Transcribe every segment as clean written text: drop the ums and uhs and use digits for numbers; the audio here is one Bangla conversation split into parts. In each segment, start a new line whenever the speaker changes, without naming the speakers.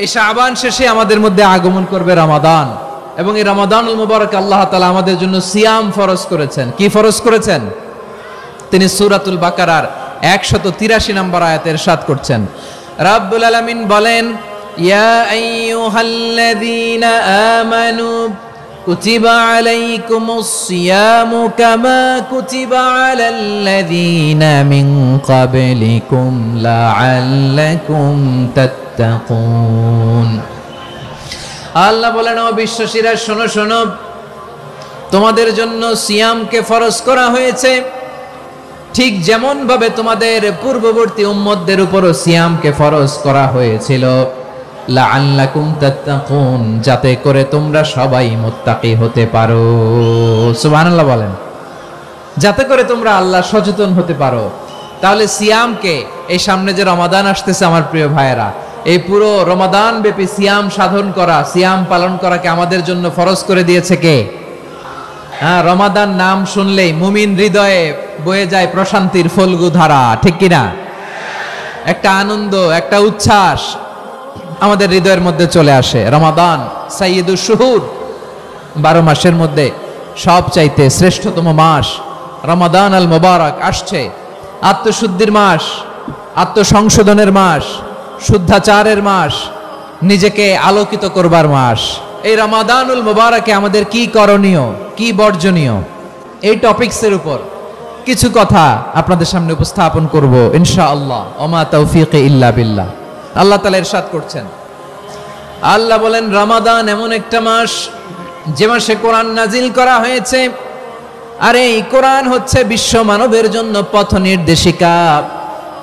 এই শাবান শেষে আমাদের মধ্যে আগমন করবে রমাদান, এবং এই রমাদানুল মুবারক আল্লাহ তাআলা আমাদের জন্য সিয়াম ফরজ করেছেন। কি ফরজ করেছেন? তিনি সূরাতুল বাকারার 183 নম্বর আয়াতে ইরশাদ করছেন, রাব্বুল আলামিন বলেন, ইয়া আইয়ুহাল্লাযীনা আমানু কুতিবা আলাইকুমুস সিয়ামু কামা কুতিবা আলাল্লাযীনা মিন ক্বাবলিকুম লাআল্লাকুম তাত্তাকুন। আল্লাহ বলেন, ও বিশ্বাসীরা শোনো শোনো, তোমাদের জন্য সিয়ামকে ফরজ করা হয়েছে, ঠিক যেমন ভাবে তোমাদের পূর্ববর্তী উম্মতদের উপরও সিয়ামকে ফরজ করা হয়েছিল, লাআল্লাকুম তাত্তাকুন, যাতে করে তোমরা সবাই মুত্তাকি হতে পারো। সুবহানাল্লাহ বলেন, যাতে করে তোমরা আল্লাহ সচেতন হতে পারো। তাহলে সিয়ামকে, এই সামনে যে রমাদান আসতেছে আমার প্রিয় ভাইয়েরা, এই পুরো রমাদান ব্যাপী সিয়াম সাধন করা, সিয়াম পালন করাকে আমাদের জন্য ফরজ করে দিয়েছে কে? হ্যাঁ, রমাদান নাম শুনলেই মুমিন হৃদয়ে বয়ে যায় প্রশান্তির ফল্গু ধারা, ঠিক কিনা? একটা আনন্দ, একটা উচ্ছ্বাস আমাদের হৃদয়ের মধ্যে চলে আসে। রমাদান সাইয়্যিদুশ শুহুর, 12 মাসের মধ্যে সবচাইতে শ্রেষ্ঠতম মাস রমাদান আল মুবারক আসছে। আত্মশুদ্ধির মাস, আত্মসংশোধনের মাস, শুদ্ধাচারের মাস, নিজেকে আলোকিত করবার মাস। এই রমাদানুল মুবারকে আমাদের কি করণীয়, কি বর্জনীয়, এই টপিকসের উপর কিছু কথা আপনাদের সামনে উপস্থাপন করব ইনশাআল্লাহ। ওমা তাওফীকি ইল্লা বিল্লাহ। আল্লাহ তাআলা ইরশাদ করছেন, আল্লাহ বলেন, রমাদান এমন একটা মাস যে মাসে কোরআন নাজিল করা হয়েছে, আর এই কোরআন হচ্ছে বিশ্ব মানবের জন্য পথ নির্দেশিকা,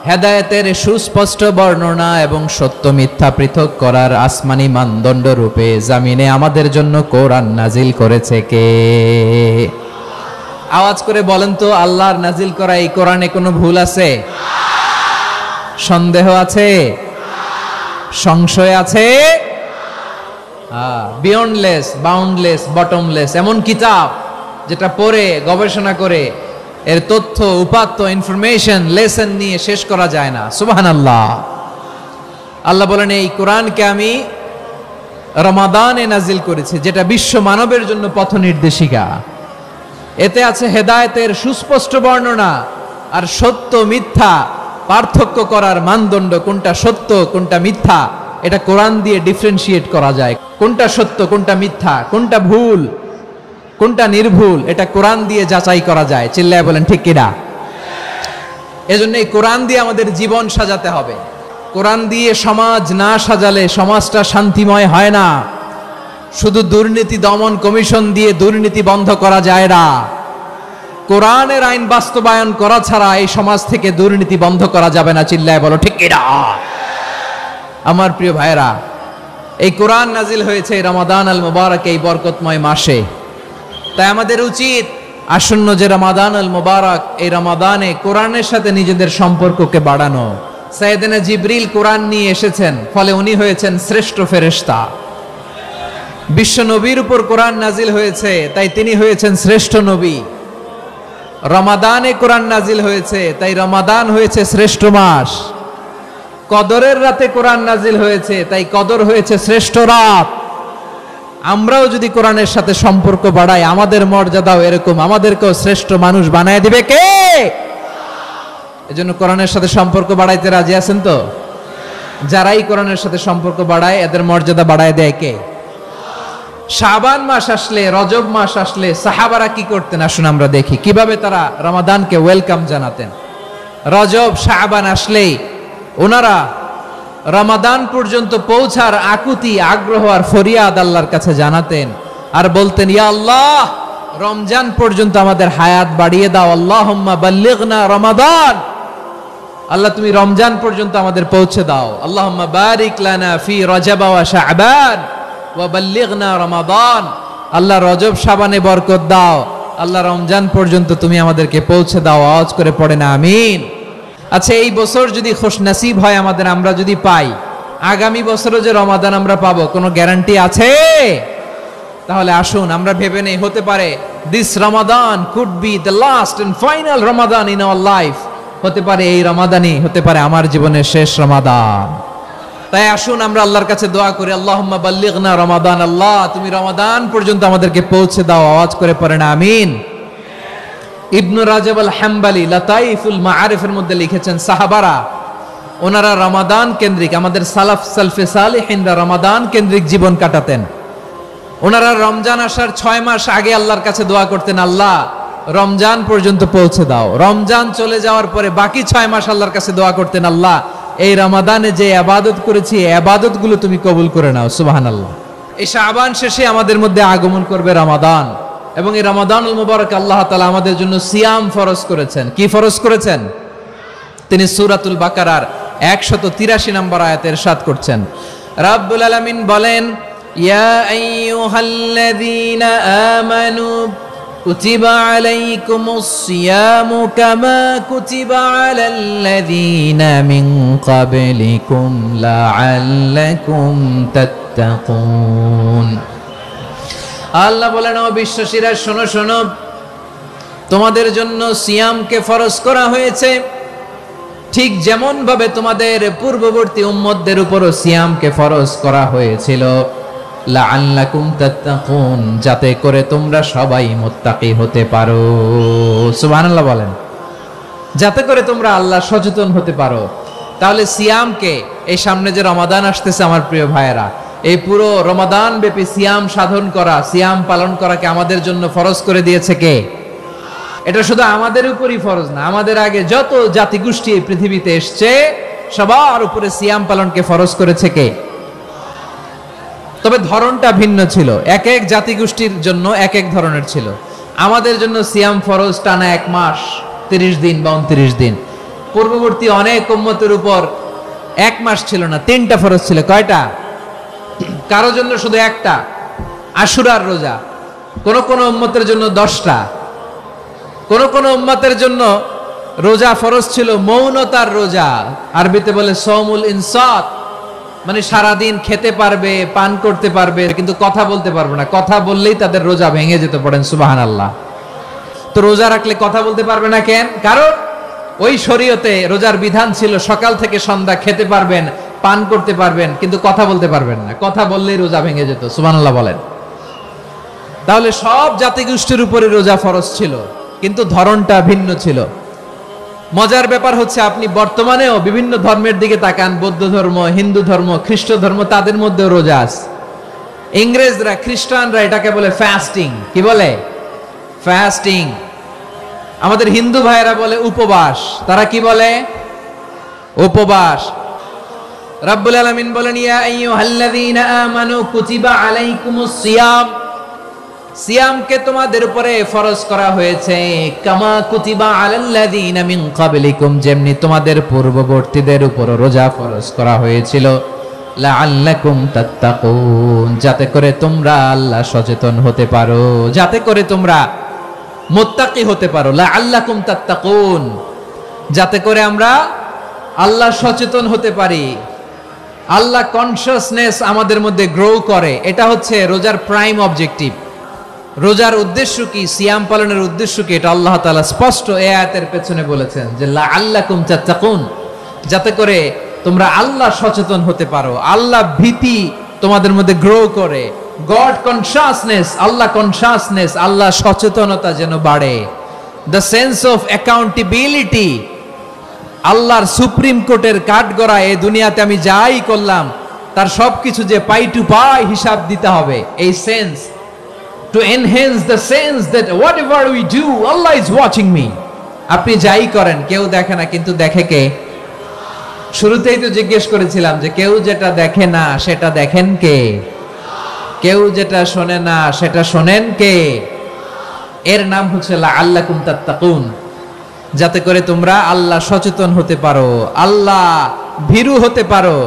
হেদায়েতের সুস্পষ্ট বর্ণনা এবং সত্য মিথ্যা পৃথক করার আসমানি মানদণ্ড রূপে জামিনে আমাদের জন্য কোরআন নাজিল করেছে কে? আওয়াজ করে বলেন তো, আল্লাহর নাজিল করা এই কোরআনে কোনো ভুল আছে? সন্দেহ আছে? সংশয় আছে? বিয়ন্ডলেস, বাউন্ডলেস, বটমলেস এমন কিতাব যেটা পড়ে গবেষণা করে এর তথ্য, উপাত্ত, ইনফরমেশন, লেসন নিয়ে শেষ করা যায় না। সুবহানাল্লাহ। আল্লাহ বলেন, এই কোরআনকে আমি রমাদানে নাজিল করেছি, যেটা বিশ্ব মানবের জন্য পথ নির্দেশিকা। এতে আছে হেদায়েতের সুস্পষ্ট বর্ণনা, আর সত্য মিথ্যা পার্থক্য করার মানদণ্ড, কোনটা সত্য কোনটা মিথ্যা এটা কোরআন দিয়ে ডিফারেন্সিয়েট করা যায়। কোনটা সত্য কোনটা মিথ্যা, কোনটা ভুল কোনটা নির্ভুল, এটা কোরআন দিয়ে যাচাই করা যায়। চিল্লায় বলেন ঠিক কিনা? এজন্য এই কোরআন দিয়ে আমাদের জীবন সাজাতে হবে। কোরআন দিয়ে সমাজ না সাজালে সমাজটা শান্তিময় হয় না। শুধু দুর্নীতি দমন কমিশন দিয়ে দুর্নীতি বন্ধ করা যায় না। কোরআনের আইন বাস্তবায়ন করা ছাড়া এই সমাজ থেকে দুর্নীতি বন্ধ করা যাবে না। চিল্লায় বলো ঠিক কিনা? আমার প্রিয় ভাইরা, এই কোরআন নাজিল হয়েছে রমাদান আল মুবারক, এই বরকতময় মাসে। তাই আমাদের উচিত আসন্ন যে রমাদান আল মুবারক, এই রমাদানে কোরআনের সাথে নিজেদের সম্পর্ককে বাড়ানো। সাইয়েদনা জিবরিল কোরআন নিয়ে এসেছেন, ফলে উনি হয়েছেন শ্রেষ্ঠ ফেরেশতা। বিশ্ব নবীর উপর কোরআন নাজিল হয়েছে, তাই তিনি হয়েছেন শ্রেষ্ঠ নবী। রমাদানে কোরআন নাজিল হয়েছে, তাই রমাদান হয়েছে শ্রেষ্ঠ মাস। কদরের রাতে কোরআন নাজিল হয়েছে, তাই কদর হয়েছে শ্রেষ্ঠ রাত। আমরাও যদি কোরআনের সাথে সম্পর্ক বাড়াই, আমাদের মর্যাদাও এরকম, আমাদেরকেও শ্রেষ্ঠ মানুষ বানায় দিবে কে? এজন্য কোরআনের সাথে সম্পর্ক বাড়াইতে রাজি আছেন তো? যারাই কোরআনের সাথে সম্পর্ক বাড়ায় এদের মর্যাদা বাড়ায় দেয় কে? শাবান মাস আসলে, রজব মাস আসলে সাহাবারা কি করতেন আসুন আমরা দেখি, কিভাবে তারা রমাদানকে ওয়েলকাম জানাতেন। রজব শাবান আসলেই ওনারা রমাদান পর্যন্ত পৌঁছার আকুতি, আগ্রহ আর ফরিয়াদ আল্লাহর কাছে জানাতেন, আর বলতেন, ইয়া আল্লাহ, রমজান পর্যন্ত আমাদের হায়াত বাড়িয়ে দাও। আল্লাহুম্মা বাল্লিগনা রমাদান, আল্লাহ তুমি রমজান পর্যন্ত আমাদের পৌঁছে দাও। আল্লাহুম্মা বারিক লানা ফি রজব ওয়া শাবান ওয়া বাল্লিগনা রমাদান, আল্লাহ রজব শাবানে বরকত দাও, আল্লাহ রমজান পর্যন্ত তুমি আমাদেরকে পৌঁছে দাও। আওয়াজ করে পড়ে না আমিন। আচ্ছা, এই বছর যদি খুশনসিব হয় আমাদের, আমরা যদি পাই, আগামী বছরও যে রমাদান আমরা পাবো কোনো গ্যারান্টি আছে? তাহলে আসুন আমরা ভেবে নেই, হতে পারে this Ramadan could be the last and final Ramadan in our life. হতে পারে এই রমাদানই হতে পারে আমার জীবনের শেষ রমাদান। তাই আসুন আমরা আল্লাহর কাছে দোয়া করি, আল্লাহুম্মা বাল্লিগনা রমাদান, আল্লাহ তুমি রমাদান পর্যন্ত আমাদেরকে পৌঁছে দাও। আওয়াজ করে পড়েন আমিন। ইবনু রাজব আল হাম্বালি লাতাইফুল মাআরিফের মধ্যে লিখেছেন, সাহাবারা ওনারা রমাদান কেন্দ্রিক, আমাদের সালাফ সালফে সালেহিনরা রমাদান কেন্দ্রিক জীবন কাটাতেন। ওনারা রমজান আসার 6 মাস আগে আল্লাহর কাছে দোয়া করতেন, আল্লাহ রমজান পর্যন্ত পৌঁছে দাও। রমজান চলে যাওয়ার পরে বাকি 6 মাস আল্লাহর কাছে দোয়া করতেন, আল্লাহ এই রমাদানে যে ইবাদত করেছি এই ইবাদতগুলো তুমি কবুল করে নাও। সুবহানাল্লাহ। এই শাবান শেষে আমাদের মধ্যে আগমন করবে রমাদান, এবং এই রমাদানুল মুবারক আল্লাহ তাআলা আমাদের জন্য সিয়াম ফরজ করেছেন। কি ফরজ করেছেন? তিনি সূরাতুল বাকারার 183 নম্বর আয়াতে ইরশাদ করছেন, রাব্বুল আলামিন বলেন, ইয়া আইয়ুহাল্লাযীনা আমানু কুতিবা আলাইকুমুস সিয়ামু কামা কুতিবা আলাল্লাযীনা মিন ক্বাবলিকুম লাআল্লাকুম তাত্তাকুন। আল্লাহ বলেন, ও বিশ্বাসীরা শোনো শোনো, তোমাদের জন্য সিয়ামকে ফরজ করা হয়েছে, ঠিক যেমন ভাবে তোমাদের পূর্ববর্তী উম্মতদের উপরও সিয়ামকে ফরজ করা হয়েছিল, লাআল্লাকুম তাত্তাকুন, যাতে করে তোমরা সবাই মুত্তাকি হতে পারো। সুবহানাল্লাহ বলেন, যাতে করে তোমরা আল্লাহ সচেতন হতে পারো। তাহলে সিয়ামকে, এই সামনে যে রমাদান আসতেছে আমার প্রিয় ভাইয়েরা, এই পুরো রমাদান ব্যাপী সিয়াম সাধন করা, সিয়াম পালন করাকে আমাদের জন্য ফরজ করে দিয়েছে কে? এটা শুধু আমাদের উপরই ফরজ না, আমাদের আগে যত জাতিগোষ্ঠী এই পৃথিবীতে এসছে সবার উপরে সিয়াম পালনকে ফরজ করেছে কে? তবে ধরনটা ভিন্ন ছিল, এক এক জাতিগোষ্ঠীর জন্য এক এক ধরনের ছিল। আমাদের জন্য সিয়াম ফরজ টানা 1 মাস 30 দিন বা 29 দিন। পূর্ববর্তী অনেক উম্মতের উপর 1 মাস ছিল না, 3টা ফরজ ছিল। কয়টা? কারো জন্য শুধু একটা, আশুরার রোজা। কোন কোন উম্মতের জন্য 10টা। কোন কোন উম্মতের জন্য রোজা ফরজ ছিল মৌনতার রোজা, আরবিতে বলে সওমুল ইনসাত, মানে সারাদিন খেতে পারবে, পান করতে পারবে, কিন্তু কথা বলতে পারবে না। কথা বললেই তাদের রোজা ভেঙে যেত। পড়েন সুবহানাল্লাহ। তো রোজা রাখলে কথা বলতে পারবে না কেন? কারণ ওই শরীয়তে রোজার বিধান ছিল সকাল থেকে সন্ধ্যা খেতে পারবেন, পান করতে পারবেন, কিন্তু কথা বলতে পারবেন না। কথা বললেই রোজা ভেঙে যেত। সুবহানাল্লাহ বলেন। তাহলে সব জাতিগোষ্ঠীর উপরে রোজা ফরজ ছিল, কিন্তু ধরনটা ভিন্ন ছিল। মজার ব্যাপার হচ্ছে, আপনি বর্তমানেও বিভিন্ন ধর্মের দিকে তাকান, বৌদ্ধ ধর্ম, হিন্দু ধর্ম, খ্রিস্ট ধর্ম, তাদের মধ্যেও রোজা আছে। ইংরেজরা, খ্রিস্টানরা এটাকে বলে ফাস্টিং। কি বলে? ফাস্টিং। আমাদের হিন্দু ভাইয়েরা বলে উপবাস। তারা কি বলে? উপবাস। রাব্বুল আলামিন বলেন, ইয়া আইয়ুহাল্লাযীনা আমানু কুতিবা আলাইকুমুস সিয়াম, সিয়ামকে তোমাদের উপরে ফরজ করা হয়েছে, কামা কুতিবা আলাল্লাযীনা মিন ক্বাবলিকুম, যেমনি তোমাদের পূর্ববর্তীদের উপর রোজা ফরজ করা হয়েছিল, লাআল্লাকুম তাত্তাকুন, যাতে করে তোমরা আল্লাহ সচেতন হতে পারো, যাতে করে তোমরা মুত্তাকি হতে পারো। লাআল্লাকুম তাত্তাকুন, যাতে করে আমরা আল্লাহ সচেতন হতে পারি, আল্লাহ কনসিয়াসনেস আমাদের মধ্যে গ্রো করে। এটা হচ্ছে রোজার প্রাইম অবজেক্টিভ। রোজার উদ্দেশ্য কি, সিয়াম পালনের উদ্দেশ্য কি, এটা আল্লাহ তাআলা স্পষ্ট এই আয়াতের পেছনে বলেছেন যে লাআল্লাকুম তাত্তাকুন, যাতে করে তোমরা আল্লাহ সচেতন হতে পারো, আল্লাহ ভীতি তোমাদের মধ্যে গ্রো করে, গড কনসিয়াসনেস, আল্লাহ কনসিয়াসনেস, আল্লাহ সচেতনতা যেন বাড়ে, দ্য সেন্স অফ অ্যাকাউন্টেবিলিটি, আল্লাহর সুপ্রিম কোর্টের কাঠগড়া এই দুনিয়াতে আমি যাই করলাম তার সবকিছু যে পাই টু পাই হিসাব দিতে হবে, এই sense, to enhance the sense that whatever we do Allah is watching me। আপনি যাই করেন কেউ দেখে না, কিন্তু দেখে কে? শুরুতেই তো জিজ্ঞেস করেছিলাম যে কেউ যেটা দেখে না সেটা দেখেন কে? কেউ যেটা শোনে না সেটা শোনেন কে? এর নাম হচ্ছে লাআল্লাকুম তাত্তাকুন, যাতে করে তোমরা আল্লাহ সচেতন হতে পারো, আল্লাহ ভীরু হতে পারো।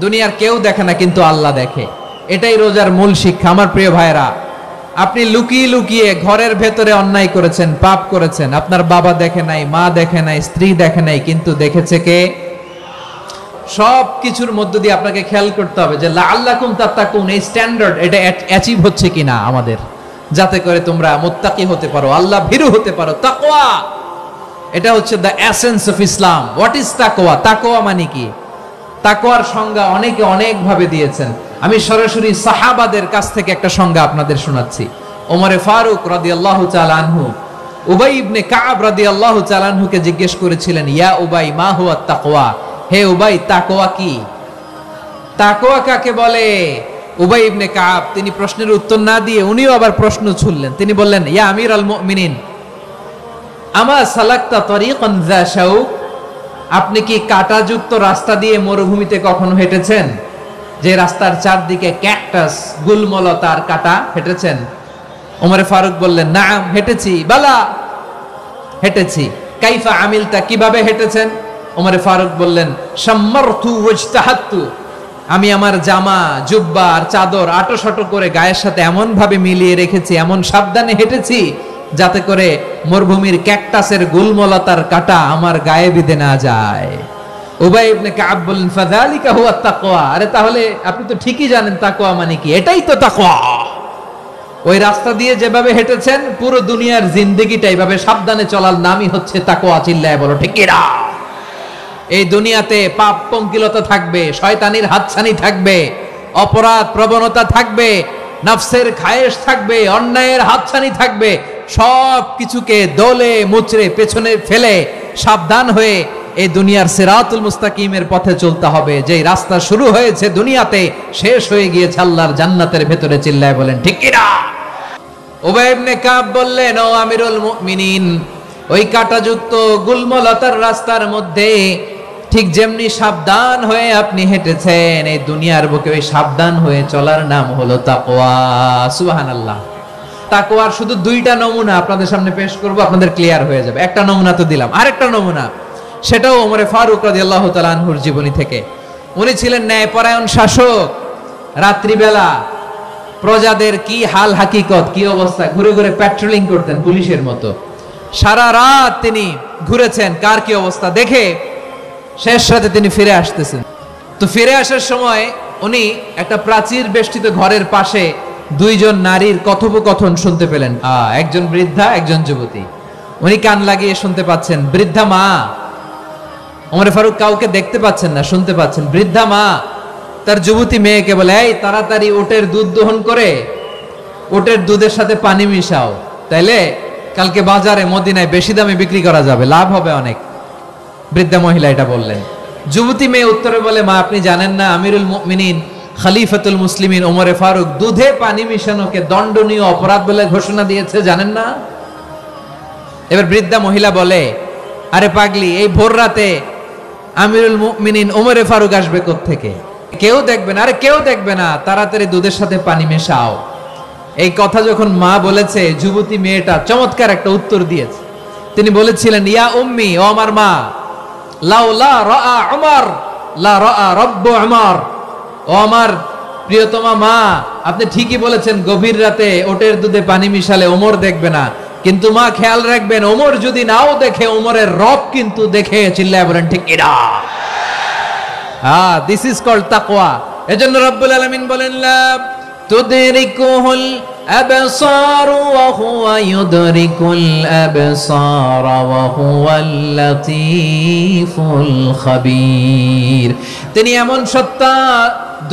দুনিয়ার কেউ দেখে না, কিন্তু আল্লাহ দেখে। এটাই রোজার মূল শিক্ষা। আমার প্রিয় ভাইরা, আপনি লুকিয়ে লুকিয়ে ঘরের ভেতরে অন্যায় করেছেন, পাপ করেছেন, আপনার বাবা দেখে নাই, মা দেখে নাই, স্ত্রী দেখে নাই, কিন্তু দেখেছে কে? সব কিছুর মধ্য দিয়ে আপনাকে খেয়াল করতে হবে যে লাআল্লাকুম তাত্তাকুন, এই স্ট্যান্ডার্ড এটা অ্যাচিভ হচ্ছে কিনা আমাদের, যাতে করে তোমরা মুত্তাকি হতে পারো, আল্লাহ ভীরু হতে পারো। তাকওয়া, এটা হচ্ছে the essence of Islam. What is তাকওয়া? তাকওয়া মানে কি? তাকওয়ার সংজ্ঞা অনেকে অনেক ভাবে দিয়েছেন। আমি সরাসরি সাহাবাদের কাছ থেকে একটা সংজ্ঞা আপনাদের শোনাচ্ছি। ওমরে ফারুক রাদিয়াল্লাহু তাআলা আনহু উবাই ইবনে কাব রাদিয়াল্লাহু তাআলা আনহুকে জিজ্ঞেস করেছিলেন, ইয়া উবাই মা হুয়া তাকওয়া, হে উবাই তাকওয়া কি? তাকওয়া কাকে বলে? উবাই ইবনে কাব তিনি প্রশ্নের উত্তর না দিয়ে উনিও আবার প্রশ্ন ছুড়লেন। তিনি বললেন, ইয়া আমিরাল মুমিনিন আমা সালাকতা তরিকান যা শাউক, আপনি কি কাঁটাযুক্ত রাস্তা দিয়ে মরুভূমিতে কখনো হেঁটেছেন? যে রাস্তার চারদিকে ক্যাকটাস, গুলমলতার কাঁটা, হেঁটেছেন? ওমরে ফারুক বললেন, নাম হেঁটেছি। বালা, হেঁটেছি। কাইফা আমিলতা, কিভাবে হেঁটেছেন? ওমরে ফারুক বললেন, শাম্মারতু ওয়াজতাহাতু, আমি আমার জামা, জুব্বা আর চাদর আটোসাটো করে গায়ের সাথে এমন ভাবে মিলিয়ে রেখেছি, এমন সাবধানে হেঁটেছি যাতে করে মরুভূমির ক্যাকটাসের গুলমলতার কাঁটা আমার গায়ে বিঁধে না যায়। উবাই ইবনে কাব বললেন, ফাযালিকা হুয়া তাকওয়া, আরে তাহলে আপনি তো ঠিকই জানেন তাকওয়া মানে কি, এটাই তো তাকওয়া। ওই রাস্তা দিয়ে যেভাবে হেঁটেছেন পুরো দুনিয়ার জিন্দেগিটা এইভাবে সাবধানে চলার নামই হচ্ছে তাকওয়া। চিল্লায় বলো ঠিক কিনা? এই দুনিয়াতে পাপ পঙ্কিলতা থাকবে, শয়তানির হাতছানি থাকবে, অপরাধ প্রবণতা থাকবে, নফসের খায়েশ থাকবে, অন্যায়ের হাতছানি থাকবে। সব কিছুকে দলে মুচড়ে পেছনে ফেলে সাবধান হয়ে এই দুনিয়ার সিরাতুল মুস্তাকিমের পথে চলতে হবে। যেই রাস্তা শুরু হয়েছে দুনিয়াতে, শেষ হয়ে গিয়েছে আল্লাহর জান্নাতের ভেতরে। চিল্লায় বলেন ঠিক কিনা? উবাই ইবনে কাব বললেন, ও আমিরুল মুমিনিন, ওই কাঁটাযুক্ত গুলমলতার রাস্তার মধ্যে ঠিক যেমনি সাবধান হয়ে আপনি হেঁটেছেন, এই দুনিয়ার বুকে ওই সাবধান হয়ে চলার নাম হলো তাকওয়া। সুবহানাল্লাহ। তাকওয়ার শুধু দুইটা নমুনা আপনাদের সামনে পেশ করব, আপনাদের ক্লিয়ার হয়ে যাবে। একটা নমুনা তো দিলাম, আরেকটা নমুনা, সেটাও ওমরে ফারুক রাদিয়াল্লাহু তাআলা আনহুর জীবনী থেকে। উনি ছিলেন ন্যায়পরায়ণ শাসক। রাত্রিবেলা প্রজাদের কি হাল হাকিকত, কি অবস্থা, ঘুরে ঘুরে প্যাট্রোলিং করতেন পুলিশের মতো। সারা রাত তিনি ঘুরেছেন কার কি অবস্থা দেখে, শেষ রাতে তিনি ফিরে আসতেছেন। তো ফিরে আসার সময় উনি একটা প্রাচীর বেষ্টিত ঘরের পাশে দুইজন নারীর কথোপকথন শুনতে পেলেন। একজন বৃদ্ধা, একজন যুবতী। উনি কান লাগিয়ে শুনতে পাচ্ছেন। বৃদ্ধা মা, ওমর ফারুক কাউকে দেখতে পাচ্ছেন না, শুনতে পাচ্ছেন। বৃদ্ধা মা তার যুবতী মেয়েকে বলে, এই তাড়াতাড়ি ওটের দুধ দহন করে ওটের দুধের সাথে পানি মিশাও, তাইলে কালকে বাজারে মদিনায় বেশি দামে বিক্রি করা যাবে, লাভ হবে অনেক। বৃদ্ধা মহিলা এটা বললেন। যুবতী মেয়ে উত্তরে বলে, মা আপনি জানেন না আমিরুল মুমিনিন খলিফাতুল মুসলিমিন ওমরে ফারুক দুধে পানি মিশানোকে দণ্ডনীয় অপরাধ বলে ঘোষণা দিয়েছে, জানেন না? এবার বৃদ্ধা মহিলা বলে, আরে পাগলি, এই ভোর রাতে আমিরুল মুমিনিন ওমরে ফারুক আসবে কোত্থেকে? কেউ দেখবে না। আরে কেউ দেখবে না, তাড়াতাড়ি দুধের সাথে পানি মেশাও। এই কথা যখন মা বলেছে, যুবতী মেয়েটা চমৎকার একটা উত্তর দিয়েছে। তিনি বলেছিলেন, ইয়া উম্মি, ও আমার মা, লাউলা রাআ উমর লা রাআ রব্বু উমর, ও আমার প্রিয়তমা মা, আপনি ঠিকই বলেছেন, গভীর রাতে ওটের দুধে পানি মিশালে ওমর দেখবে না, কিন্তু মা খেয়াল রাখবেন, ওমর যদি নাও দেখে, ওমরের রব কিন্তু দেখে। চিল্লায় বলেন ঠিক কিনা? দিস ইজ কল্ড তাকওয়া। এজন্য রব্বুল আলামিন বলেন, লা তুদরিকুহুল আবসার ওয়া হুয়া ইউদরিকুল আবসার ওয়া হুয়াল লাতীফুল খাবীর। তিনি এমন সত্তা,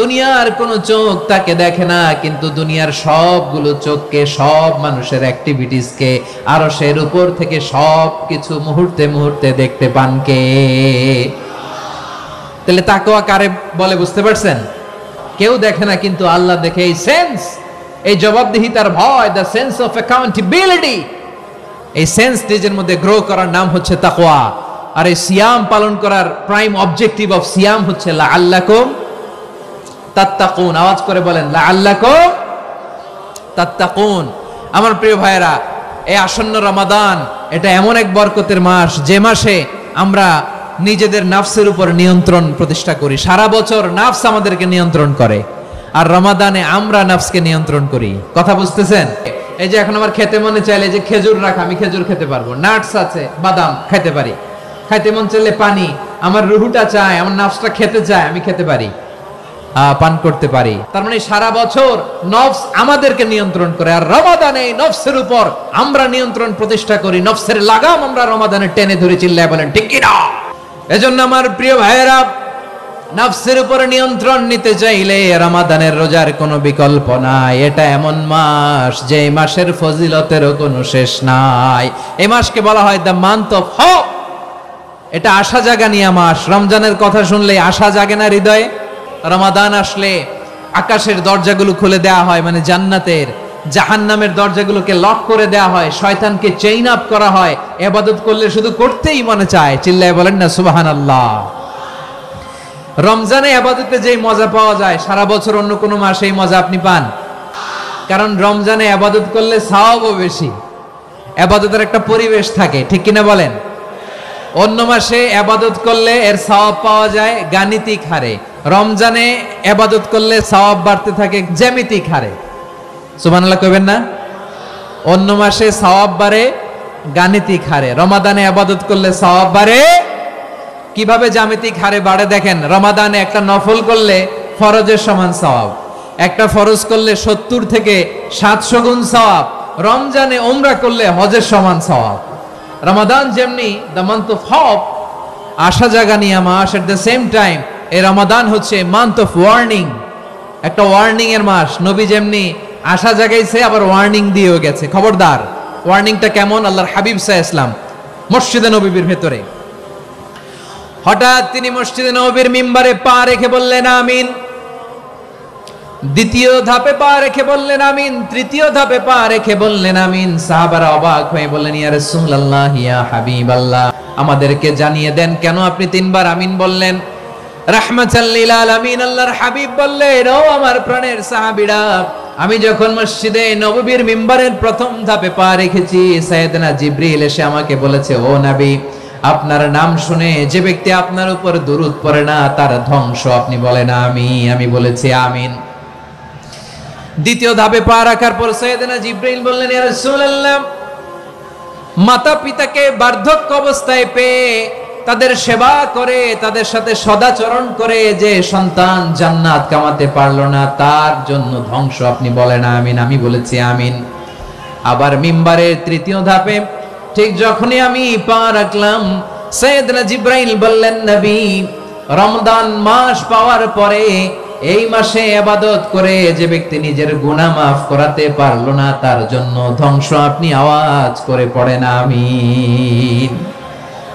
দুনিয়ার কোনো চোখ তাকে দেখে না, কিন্তু দুনিয়ার সবগুলো চোখকে, সব মানুষের অ্যাক্টিভিটিসকে আরশের উপর থেকে সব কিছু মুহূর্তে মুহূর্তে দেখতে পান কে? তাহলে তাকওয়া কারে বলে বুঝতে পারছেন? কেউ দেখে না, কিন্তু আল্লাহ দেখে। এই সেন্স, এই জবাবদিহিতার ভয়, দ্য সেন্স অফ অ্যাকাউন্টেবিলিটি, এই সেন্স নিজের মধ্যে গ্রো করার নাম হচ্ছে তাকওয়া। আর এই সিয়াম পালন করার প্রাইম অবজেক্টিভ অফ সিয়াম হচ্ছে লাআল্লাকুম তাত্তাকুন। আওয়াজ করে বলেন, লাআল্লাকুম তাত্তাকুন। আমার প্রিয় ভাইয়েরা, এই আসন্ন রমাদান, এটা এমন এক বরকতের মাস, যে মাসে আমরা নিজেদের নাফসের উপর নিয়ন্ত্রণ প্রতিষ্ঠা করি। সারা বছর নাফস আমাদেরকে নিয়ন্ত্রণ করে, আর রমাদানে আমরা নাফসকে নিয়ন্ত্রণ করি। কথা বুঝতেছেন? এই যে এখন আমার খেতে মনে চাইলে যে খেজুর রাখা, আমি খেজুর খেতে পারবো, নাটস আছে, বাদাম খাইতে পারি। খাইতে মন চাইলে পানি, আমার রুহুটা চায়, আমার নাফসটা খেতে চায়, আমি খেতে পারি, পান করতে পারি। তার মানে সারা বছর নফস আমাদেরকে নিয়ন্ত্রণ করে, আর রমাদানে নফসের উপর আমরা নিয়ন্ত্রণ প্রতিষ্ঠা করি। নফসের লাগাম আমরা রমাদানে টেনে ধরে। চিল্লায় বলেন ঠিক কিনা? এজন্য আমার প্রিয় ভাইয়েরা, নফসের উপরে নিয়ন্ত্রণ নিতে চাইলে রমাদানের রোজার কোনো বিকল্প নাই। এটা এমন মাস যে মাসের ফজিলতেরও কোনো শেষ নাই। এই মাসকে বলা হয় দ্য মান্থ অফ হোপ। এটা আশা জাগানিয়া মাস। রমজানের কথা শুনলে আশা জাগে না হৃদয়ে? রমাদান আসলে আকাশের দরজাগুলো খুলে দেওয়া হয়, মানে জান্নাতের, জাহান্নামের দরজাগুলোকে লক করে দেওয়া হয়, শয়তানকে চেইন আপ করা হয়। ইবাদত করলে শুধু করতেই মনে চায়। চিল্লায় বলেন না সুবহানাল্লাহ। রমজানে ইবাদতে যেই মজা পাওয়া যায় সারা বছর অন্য কোনো মাসে এই মজা আপনি পান? কারণ রমজানে ইবাদত করলে সওয়াবও বেশি, ইবাদতের একটা পরিবেশ থাকে, ঠিক কিনা বলেন? অন্য মাসে ইবাদত করলে এর সওয়াব পাওয়া যায় গাণিতিক হারে, রমজানে ইবাদত করলে সওয়াব বাড়তে থাকে জ্যামিতিক হারে। সুবহানাল্লাহ কইবেন না? অন্য মাসে সওয়াব বাড়ে গাণিতিক হারে, রমাদানে ইবাদত করলে সওয়াব বাড়ে কিভাবে? জ্যামিতিক হারে বাড়ে। দেখেন, রমাদানে একটা নফল করলে ফরজের সমান সওয়াব, একটা ফরজ করলে 70 থেকে 700 গুণ সওয়াব, রমজানে উমরা করলে হজের সমান সওয়াব। রমাদান যেমনি দ্য মান্থ অফ হোপ, আশা জাগানিয়া মাস, এট দ্য সেম টাইম এই রমাদান হচ্ছে মান্থ অফ ওয়ার্নিং, একটা ওয়ার্নিং এর মাস। নবী যেমনি আশা জাগাইছে আবার ওয়ার্নিং দিয়েও গেছে, খবরদার। ওয়ার্নিংটা কেমন? আল্লাহর হাবিব সাল্লাল্লাহু আলাইহি ওয়াসাল্লাম মসজিদে নববীর ভেতরে হঠাৎ তিনি মসজিদে নববীর মিম্বারে পা রেখে বললেন আমিন। দ্বিতীয় ধাপে পা রেখে বললেন আমিন, তৃতীয় ধাপে পা রেখে বললেন আমিন। সাহাবারা অবাক হয়ে বললেন, ইয়া রাসূলুল্লাহ, ইয়া হাবিবাল্লাহ, আমাদেরকে জানিয়ে দেন কেন আপনি 3 বার আমিন বললেন? রাহমাতাল লিল আলামিন আল্লাহর হাবিব বললেন, ও আমার প্রাণের সাহাবীরা, আমি যখন মসজিদে নববীর মিম্বারের প্রথম ধাপে পা রেখেছি, সাইয়েদনা জিবরিল এসে আমাকে বলেছে, ও নবী, আপনার নাম শুনে যে ব্যক্তি আপনার উপর দুরূদ পড়ে না তার ধ্বংস। আপনি বলেন আমি বলেছি আমিন। দ্বিতীয় ধাপে পা রাখার পর সাইয়েদনা জিবরিল বললেন, ইয়া রাসূলুল্লাহ, মাতা পিতাকে বার্ধক্য অবস্থায় পেয়ে তাদের সেবা করে, তাদের সাথে সদাচরণ করে যে সন্তান জান্নাত কামাতে পারলো না তার জন্য ধ্বংস। আপনি বলেন আমিন। আমি বলেছি আমিন। আবার মিম্বারের তৃতীয় ধাপে ঠিক যখনই আমি পা রাখলাম, সাইয়েদনা জিবরাইল বললেন, নবী, রমজান মাস পাওয়ার পরে এই মাসে ইবাদত করে যে ব্যক্তি নিজের গুনাহ মাফ করাতে পারলো না তার জন্য ধ্বংস। আপনি আওয়াজ করে পড়েন আমিন।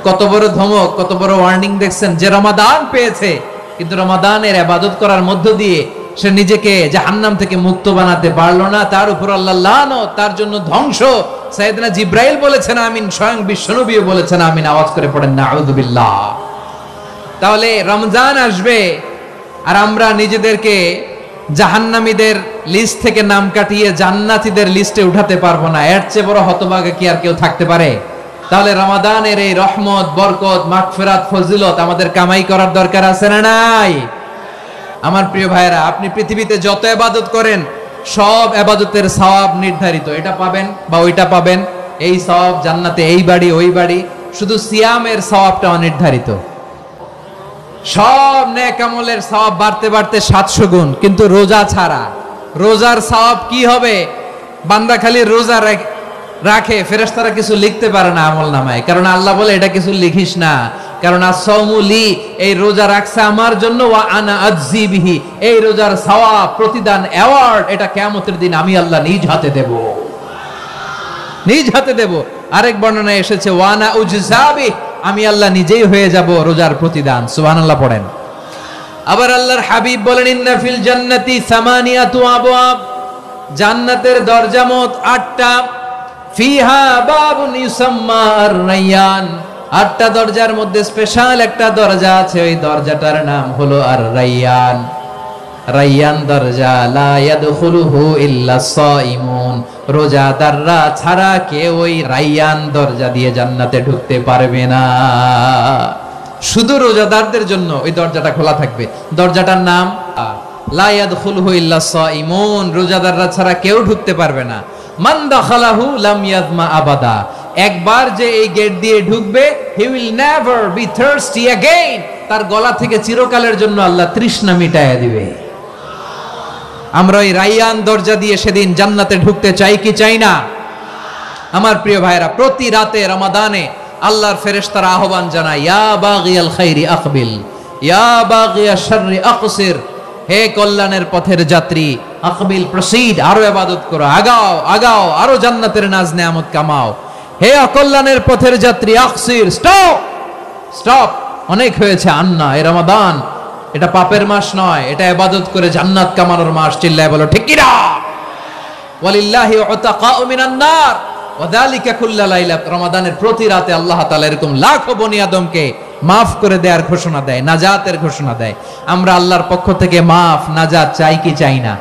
কত বড় ধমক, কত বড় ওয়ার্নিং দেখছেন! যে রমাদান পেয়েছে কিন্তু রমাদানের ইবাদত করার মধ্য দিয়ে সে নিজেকে জাহান্নাম থেকে মুক্ত বানাতে পারলো না, তার উপর আল্লাহ লানত, তার জন্য ধ্বংস। সাইয়েদনা জিবরাইল বলেছেন আমিন, স্বয়ং বিশ্বনবীও বলেছেন আমিন। আওয়াজ করে পড়েন নাউযুবিল্লাহ। তাহলে রমজান আসবে আর আমরা নিজেদেরকে জাহান্নামীদের লিস্ট থেকে নাম কাটিয়ে জান্নাতীদের লিস্টে উঠাতে পারবো না। এর চেয়ে বড় হতভাগা কি আর কেউ থাকতে পারে? তাহলে রমাদানের এই রহমত, বরকত, মাগফিরাত, ফজিলত আমাদের কামাই করার দরকার আছে না নাই? আমার প্রিয় ভাইরা, আপনি পৃথিবীতে যত ইবাদত করেন সব ইবাদতের সওয়াব নির্ধারিত। এটা পাবেন বা ওইটা পাবেন, এই সওয়াব জান্নাতে, এই বাড়ি ওই বাড়ি। শুধু সিয়ামের সওয়াবটা অনির্ধারিত। সব নেক আমলের সওয়াব বাড়তে বাড়তে 700 গুণ, কিন্তু রোজা ছাড়া, রোজার সওয়াব কি হবে? বান্দা খালি রোজা রাখে, ফেরেশতারা কিছু লিখতে পারে না আমলনামায়, কারণ আল্লাহ বলে এটা কিছু লিখিস না, কারণ আস-সাওমু লি, এই রোজা রাখছে আমার জন্য, ওয়া আনা আজজি বিহি, এই রোজার সওয়াব, প্রতিদান, অ্যাওয়ার্ড এটা কিয়ামতের দিন আমি আল্লাহ নিজ হাতে দেব, নিজ হাতে দেব। আরেক বর্ণনায় এসেছে ওয়া আনা উজজাবি, আমি আল্লাহ নিজেই হয়ে যাব রোজার প্রতিদান। সুবহানাল্লাহ পড়েন। আবার আল্লাহর হাবিব বলেন, ইন্না ফিল জান্নাতি সামানিয়াতু আবওয়াব, জান্নাতের দরজা মোট 8টা। ফিহা বাবুন ইউসাম্মা আর-রায়্যান, 8টা দরজার মধ্যে স্পেশাল একটা দরজা আছে, ওই দরজাটার নাম হলো আর-রায়্যান। রায়্যান দরজা, লা ইয়াদখুলুহু ইল্লা সাইমুন, রোজাদাররা ছাড়া কেউ ওই রায়্যান দরজা দিয়ে জান্নাতে ঢুকতে পারবে না। শুধু রোজাদারদের জন্য ওই দরজাটা খোলা থাকবে। দরজাটার নাম লা ইয়াদখুলুহু ইল্লা সাইমুন, রোজাদাররা ছাড়া কেউ ঢুকতে পারবে না। মান দাখালাহু লাম ইয়াজমা আবাদা, একবার যে এই গেট দিয়ে ঢুকবে, he will never be thirsty again, তার গলা থেকে চিরকালের জন্য আল্লাহ তৃষ্ণা মিটায়া দিবে। আমরা ওই রায়্যান দরজা দিয়ে সেদিন জান্নাতে ঢুকতে চাই কি চাই না? আমার প্রিয় ভাইরা, প্রতি রাতে রমাদানে আল্লাহর ফেরেশতারা আহ্বান জানায়, ইয়া বাগিয়াল খাইরি আকবিল, ইয়া বাগিয়া শাররি আকসির, হে কল্যাণের পথের যাত্রী, আকবিল প্রসিড, আরো ইবাদত করো, আগাও আগাও, আরো জান্নাতের নাজ নেয়ামত কামাও। হে অকল্যাণের পথের যাত্রী, আকসির, স্টপ স্টপ, অনেক হয়েছে। আন্না, এ রমাদান এটা পাপের মাস নয়, এটা ইবাদত করে জান্নাত কামানোর মাস। চিল্লায় বলো ঠিক কিনা? ওয়ালিল্লাহি উতাকাউ মিনান নার ওয়া যালিকা কুল্লা লাইলা। রমাদানের প্রতি রাতে আল্লাহ তাআলা এরকম লাখো বনি আদমকে মাফ করে দেওয়ার ঘোষণা দেয়, নাজাতের ঘোষণা দেয়। আমরা আল্লাহর পক্ষ থেকে মাফ, নাজাত চাই কি চাই না?